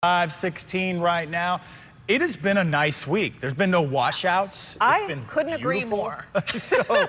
5:16 right now. It has been a nice week. There's been no washouts. It's been couldn't agree beautiful. more. So,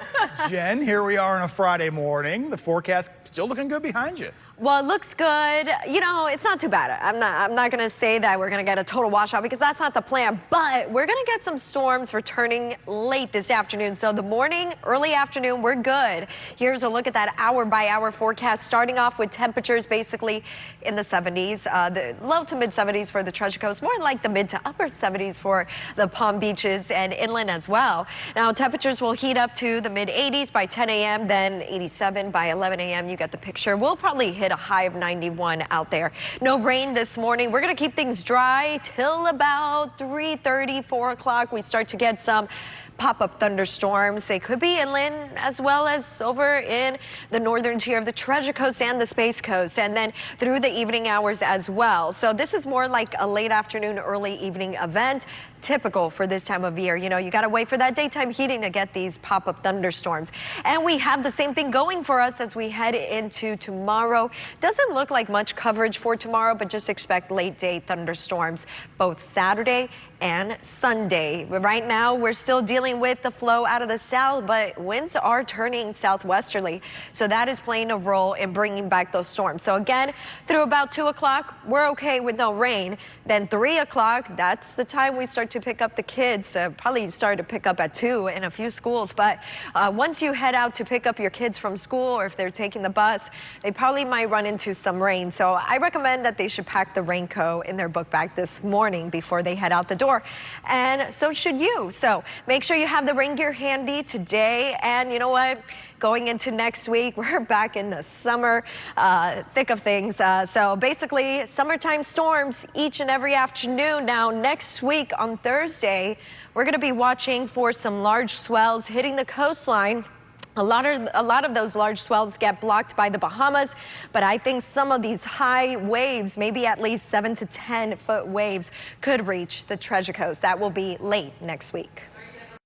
Jen, here we are on a Friday morning. The forecast still looking good behind you. Well, it looks good. You know, it's not too bad. I'm not going to say that we're going to get a total washout because that's not the plan. But we're going to get some storms returning late this afternoon. So the morning, early afternoon, we're good. Here's a look at that hour-by-hour forecast, starting off with temperatures basically in the 70s, the low to mid 70s for the Treasure Coast, more like the mid to upper 70s for the Palm Beaches and inland as well. Now, temperatures will heat up to the mid 80s by 10 a.m., then 87 by 11 a.m. You get the picture. We'll probably hit a high of 91 out there. No rain this morning. We're going to keep things dry till about 3:30, 4 o'clock. We start to get some pop-up thunderstorms. They could be inland as well as over in the northern tier of the Treasure Coast and the Space Coast, and then through the evening hours as well. So this is more like a late afternoon, early evening event, typical for this time of year. You know, you got to wait for that daytime heating to get these pop-up thunderstorms. And we have the same thing going for us as we head into tomorrow. Doesn't look like much coverage for tomorrow, but just expect late day thunderstorms both Saturday and Sunday. Right now, we're still dealing with the flow out of the south, but winds are turning southwesterly. So that is playing a role in bringing back those storms. So again, through about 2 o'clock, we're okay with no rain. Then 3 o'clock, that's the time we start to pick up the kids. Probably start to pick up at 2 in a few schools. But once you head out to pick up your kids from school, or if they're taking the bus, they probably might run into some rain. So I recommend that they should pack the raincoat in their book bag this morning before they head out the door. And so should you. So make sure you have the rain gear handy today. And you know what? Going into next week, we're back in the summer thick of things. So basically, summertime storms each and every afternoon. Now, next week on Thursday, we're going to be watching for some large swells hitting the coastline. A lot of those large swells get blocked by the Bahamas, but I think some of these high waves, maybe at least 7 to 10 foot waves, could reach the Treasure Coast. That will be late next week.